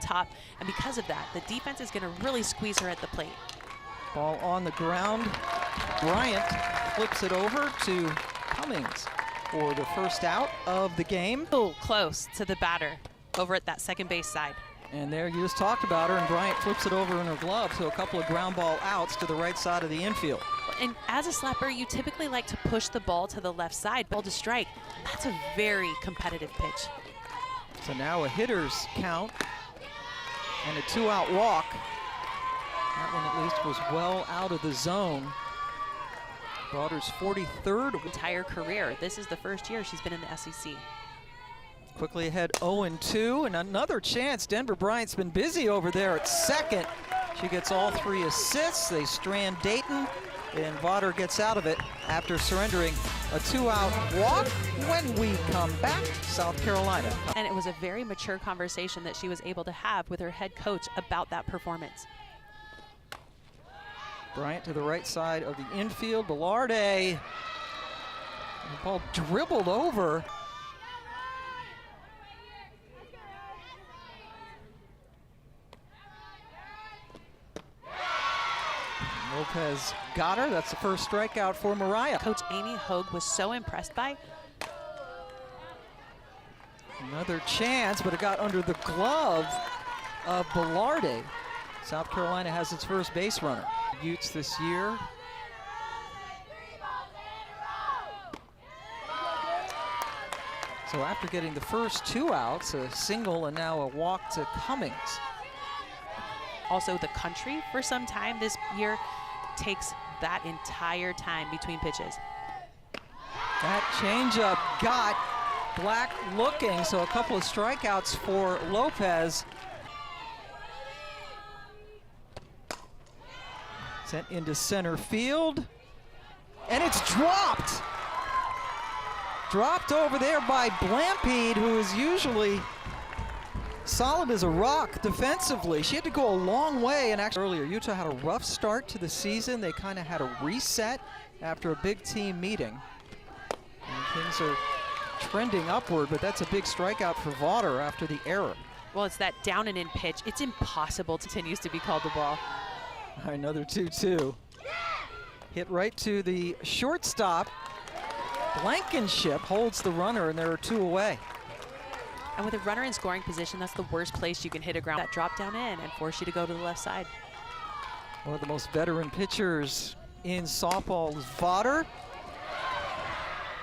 top, and because of that, the defense is going to really squeeze her at the plate. Ball on the ground. Bryant flips it over to Cummings for the first out of the game. Oh, close to the batter over at that second base side. And there you just talked about her, and Bryant flips it over in her glove, so a couple of ground ball outs to the right side of the infield. And as a slapper, you typically like to push the ball to the left side, ball to strike. That's a very competitive pitch. So now a hitter's count and a 2-out walk. That one at least was well out of the zone. Daughter's 43rd entire career. This is the first year she's been in the SEC. Quickly ahead 0-2, and another chance. Denver Bryant's been busy over there at second. She gets all 3 assists. They strand Dayton, and Vaughter gets out of it after surrendering a 2-out walk. When we come back, South Carolina. And it was a very mature conversation that she was able to have with her head coach about that performance. Bryant to the right side of the infield. Velarde, the ball dribbled over. Lopez got her. That's the first strikeout for Mariah. Coach Amy Hogue was so impressed by. Another chance, but it got under the glove of Velarde. South Carolina has its first base runner. Utes this year. So after getting the first 2 outs, a single and now a walk to Cummings. Also, the country for some time this year takes that entire time between pitches. That changeup got Black looking, so a couple of strikeouts for Lopez. Sent into center field, and it's dropped. Dropped over there by Blampede, who is usually solid as a rock defensively. She had to go a long way, and actually earlier, Utah had a rough start to the season. They kind of had a reset after a big team meeting. And things are trending upward, but that's a big strikeout for Vaughter after the error. Well, it's that down and in pitch. It's impossible to continues to be called the ball. Another 2-2. Hit right to the shortstop. Blankenship holds the runner, and there are 2 away. And with a runner in scoring position, that's the worst place you can hit a ground. That drop down in and force you to go to the left side. One of the most veteran pitchers in softball is Vaughter.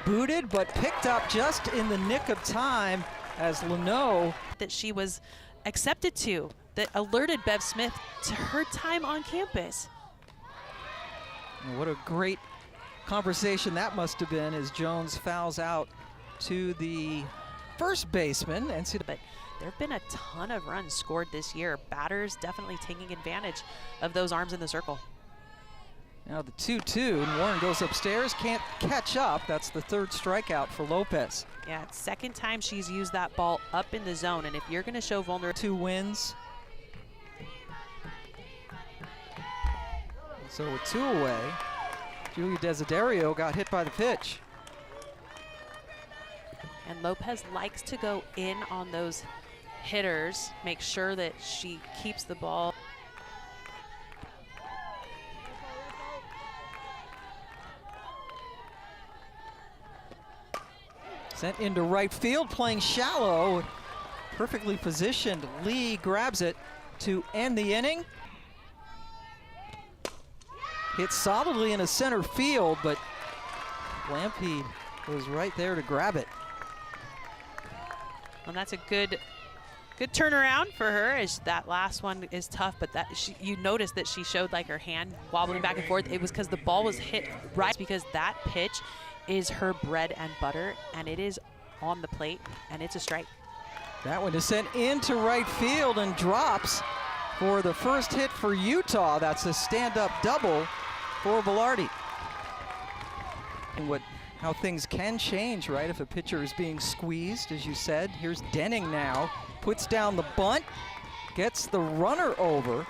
Booted, but picked up just in the nick of time as Leno. That she was accepted to, that alerted Bev Smith to her time on campus. What a great conversation that must have been as Jones fouls out to the first baseman. And but there have been a ton of runs scored this year. Batters definitely taking advantage of those arms in the circle. Now the 2-2, and Warren goes upstairs, can't catch up. That's the 3rd strikeout for Lopez. Yeah, it's second time she's used that ball up in the zone, and if you're going to show vulnerability. 2 wins. So with 2 away, Julia Desiderio got hit by the pitch. And Lopez likes to go in on those hitters, make sure that she keeps the ball. Sent into right field, playing shallow. Perfectly positioned. Lee grabs it to end the inning. Hit solidly into center field, but Blampede was right there to grab it. And that's a good turnaround for her. As that last one is tough, but that you notice that she showed like her hand wobbling back and forth. It was because the ball was hit right, because that pitch is her bread and butter, and it is on the plate, and it's a strike. That one is sent into right field and drops for the first hit for Utah. That's a stand-up double for Velarde. And how things can change, right? If a pitcher is being squeezed, as you said. Here's Denning now, puts down the bunt, gets the runner over.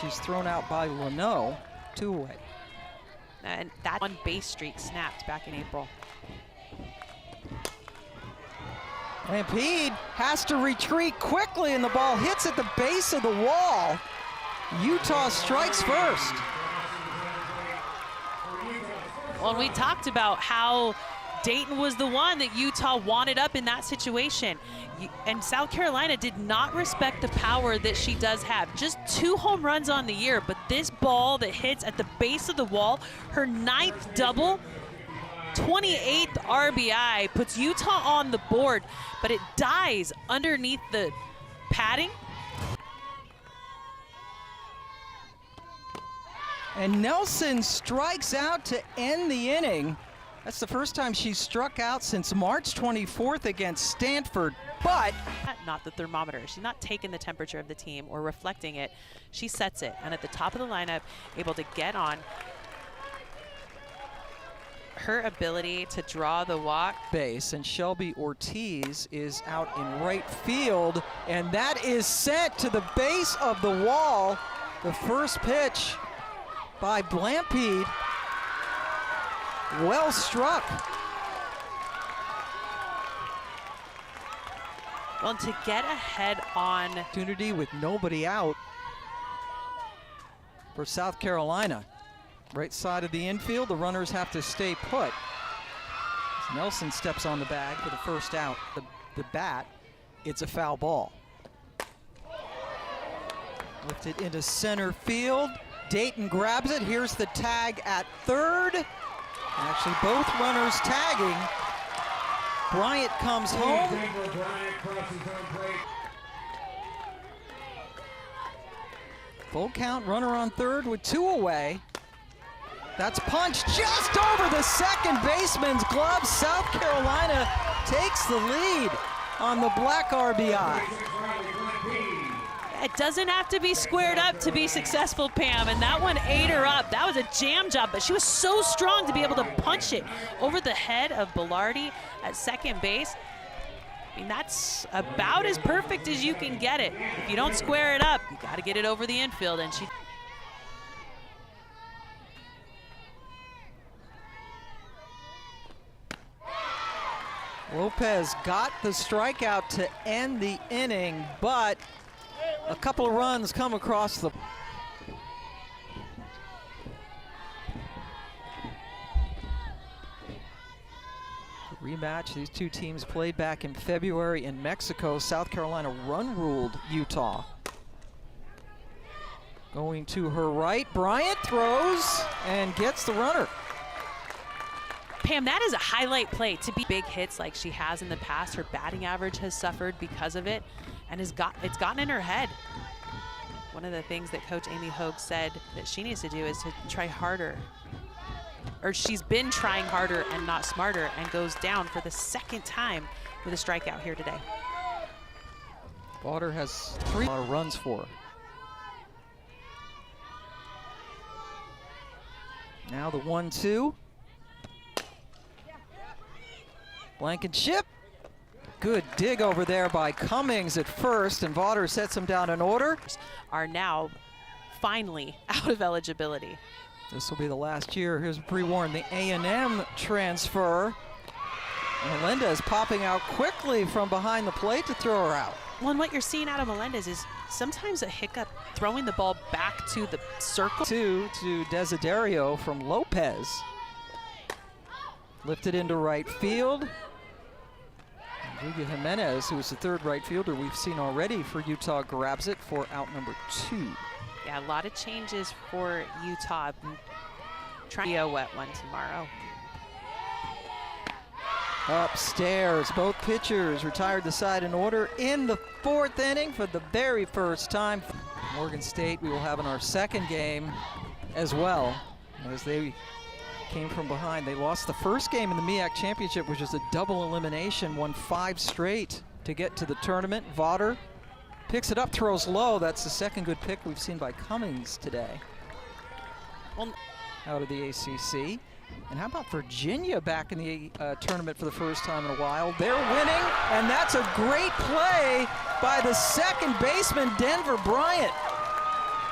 She's thrown out by Leno, 2 away. And that one base streak snapped back in April. Lampede has to retreat quickly, and the ball hits at the base of the wall. Utah strikes first. Well, we talked about how Dayton was the one that Utah wanted up in that situation. And South Carolina did not respect the power that she does have. Just 2 home runs on the year, but this ball that hits at the base of the wall, her 9th double, 28th RBI, puts Utah on the board, but it dies underneath the padding. And Nelson strikes out to end the inning. That's the first time she's struck out since March 24th against Stanford, but not the thermometer. She's not taking the temperature of the team or reflecting it. She sets it, and at the top of the lineup, able to get on. Her ability to draw the walk. Base, and Shelby Ortiz is out in right field, and that is sent to the base of the wall. The first pitch by Lampede. Well struck. Well, to get ahead on Opportunity with nobody out for South Carolina. Right side of the infield, the runners have to stay put. As Nelson steps on the bag for the first out. The bat, it's a foul ball. Lifted into center field. Dayton grabs it. Here's the tag at third. Actually, both runners tagging. Bryant comes home. Full count, runner on third with 2 away. That's punched just over the second baseman's glove. South Carolina takes the lead on the black RBI. It doesn't have to be squared up to be successful, Pam, and that one ate her up. That was a jam job, but she was so strong to be able to punch it over the head of Bilardi at second base. I mean, that's about as perfect as you can get it. If you don't square it up, you got to get it over the infield, and she... Lopez got the strikeout to end the inning, but a couple of runs come across the... Rematch, these two teams played back in February in Mexico. South Carolina run-ruled Utah. Going to her right, Bryant throws and gets the runner. Pam, that is a highlight play to be big hits like she has in the past. Her batting average has suffered because of it, and it's gotten in her head. One of the things that Coach Amy Hogue said that she needs to do is to try harder. Or she's been trying harder and not smarter, and goes down for the second time with a strikeout here today. Vaughter has 3 runs for her. Now the 1-2. Blankenship. Good dig over there by Cummings at first, and Vaughter sets him down in order. Are now finally out of eligibility. This will be the last year. Here's pre-warned the A&M transfer. Melendez popping out quickly from behind the plate to throw her out. Well, and what you're seeing out of Melendez is sometimes a hiccup throwing the ball back to the circle. 2 to Desiderio from Lopez. Lifted into right field. Rodrigo Jimenez, who is the third right fielder we've seen already for Utah, grabs it for out number 2. Yeah, a lot of changes for Utah. Trying a wet one tomorrow. Upstairs, both pitchers retired the side in order in the 4th inning for the very first time. Morgan State we will have in our second game as well, as they came from behind. They lost the first game in the MEAC Championship, which was a double elimination, won 5 straight to get to the tournament. Vaughter picks it up, throws low. That's the second good pick we've seen by Cummings today. Well, out of the ACC. And how about Virginia back in the tournament for the first time in a while? They're winning, and that's a great play by the second baseman, Denver Bryant.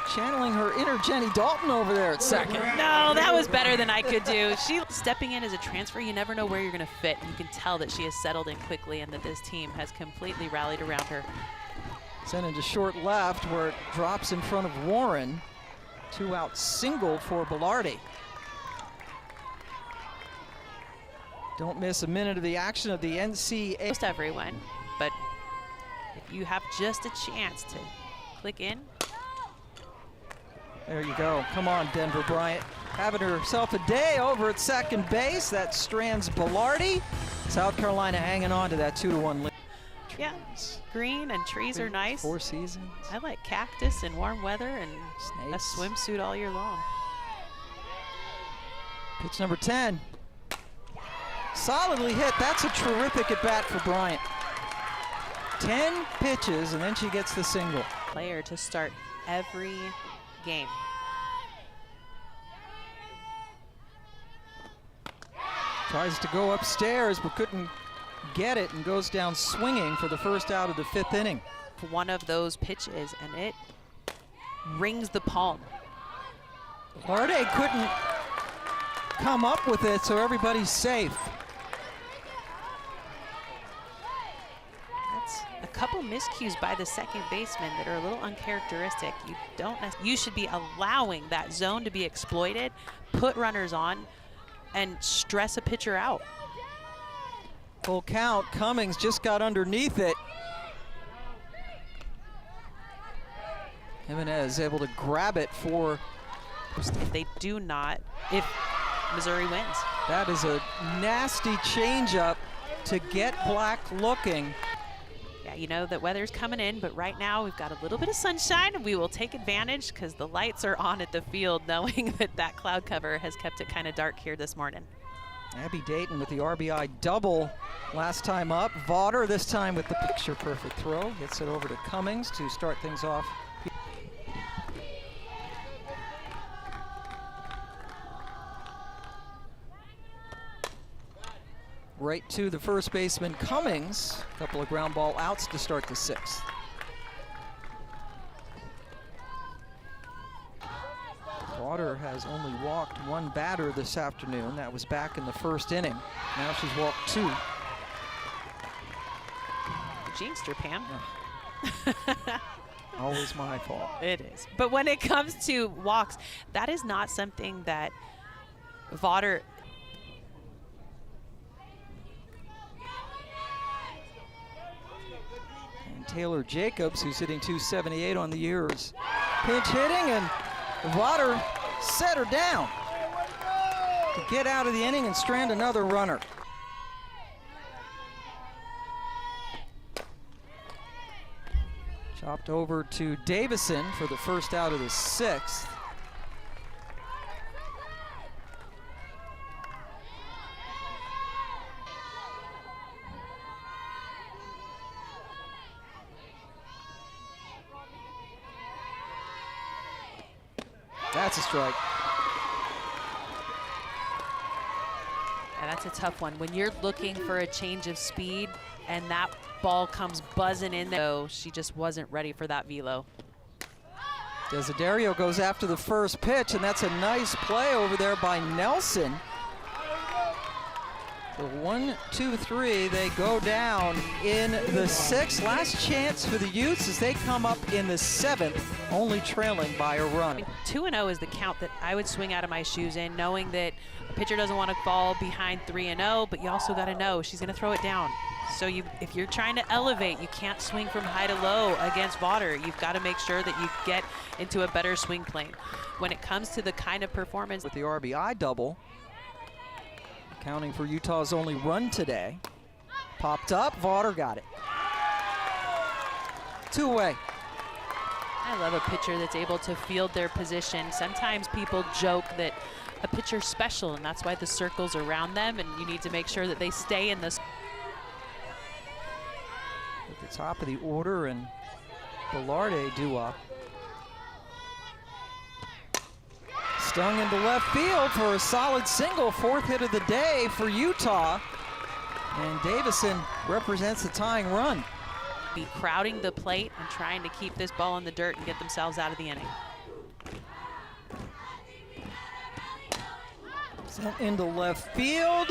channeling her inner Jenny Dalton over there at second. No, that was better than I could do. She stepping in as a transfer, you never know where you're going to fit. You can tell that she has settled in quickly and that this team has completely rallied around her. Sent into short left where it drops in front of Warren. 2 out single for Bellardi. Don't miss a minute of the action of the NCAA. Most everyone, but if you have just a chance to click in. There you go. Come on, Denver Bryant. Having herself a day over at second base. That strands Bellardi. South Carolina hanging on to that 2-1 lead. Yeah, green and trees are nice. 4 seasons. I like cactus in warm weather and Snakes. a swimsuit all year long. Pitch number 10. Solidly hit. That's a terrific at bat for Bryant. 10 pitches and then she gets the single. Player to start every game. Tries to go upstairs but couldn't get it and goes down swinging for the first out of the 5th inning. One of those pitches and it rings the palm. Larde couldn't come up with it, so everybody's safe. That's a couple miscues by the second baseman that are a little uncharacteristic. You should be allowing that zone to be exploited, put runners on, and stress a pitcher out. Full count. Cummings just got underneath it. Jimenez able to grab it for. If they do not, if Missouri wins. That is a nasty changeup to get Black looking. Yeah, you know that weather's coming in, but right now we've got a little bit of sunshine and we will take advantage because the lights are on at the field, knowing that that cloud cover has kept it kind of dark here this morning. Abby Dayton with the RBI double last time up. Vaughter this time with the picture perfect throw. Gets it over to Cummings to start things off. Right to the first baseman Cummings. A couple of ground ball outs to start the 6th. Vaughter has only walked 1 batter this afternoon. That was back in the 1st inning. Now she's walked 2. Jinxter, Pam. Always my fault. It is. But when it comes to walks, that is not something that Vaughter. And Taylor Jacobs, who's hitting .278 on the year, is pinch hitting, and Vaughter set her down to get out of the inning and strand another runner. Chopped over to Davison for the first out of the 6th. That's a strike. And that's a tough one. When you're looking for a change of speed and that ball comes buzzing in there, so she just wasn't ready for that velo. Desiderio goes after the first pitch, and that's a nice play over there by Nelson. The 1, 2, 3, they go down in the 6th. Last chance for the Utes as they come up in the 7th, only trailing by a run. 2-0 is the count that I would swing out of my shoes in, knowing that a pitcher doesn't want to fall behind 3-0, but you also got to know she's going to throw it down. So if you're trying to elevate, you can't swing from high to low against Vaughter. You've got to make sure that you get into a better swing plane. When it comes to the kind of performance. With the RBI double, accounting for Utah's only run today. Popped up, Vaughter got it. 2 away. I love a pitcher that's able to field their position. Sometimes people joke that a pitcher's special, and that's why the circle's around them, and you need to make sure that they stay in this. At the top of the order, and Bellardi due up. Stung into left field for a solid single, 4th hit of the day for Utah. And Davison represents the tying run. Be crowding the plate and trying to keep this ball in the dirt and get themselves out of the inning. Sent into left field,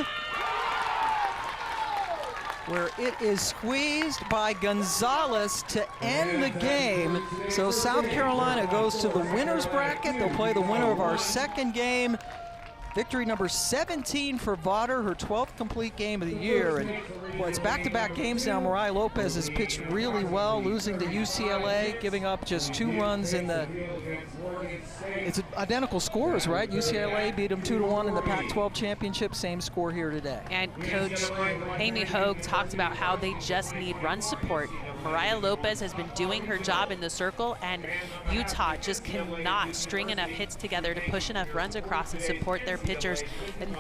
where it is squeezed by Gonzalez to end the game. So South Carolina goes to the winner's bracket. They'll play the winner of our second game. Victory number 17 for Vaughter, her 12th complete game of the year. And well, it's back-to-back games now. Mariah Lopez has pitched really well, losing to UCLA, giving up just 2 runs in the... It's identical scores, right? UCLA beat them 2-1 in the Pac-12 championship. Same score here today. And Coach Amy Hogue talked about how they just need run support. Mariah Lopez has been doing her job in the circle, and Utah just cannot string enough hits together to push enough runs across and support their pitchers. And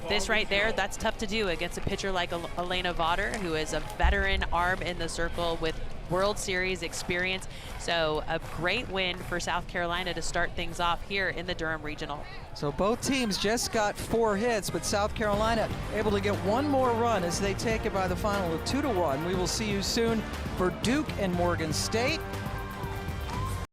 this right there, that's tough to do against a pitcher like Elena Vaughter, who is a veteran arm in the circle with World Series experience. So a great win for South Carolina to start things off here in the Durham Regional. So both teams just got 4 hits, but South Carolina able to get 1 more run as they take it by the final of 2-1. We will see you soon for Duke and Morgan State.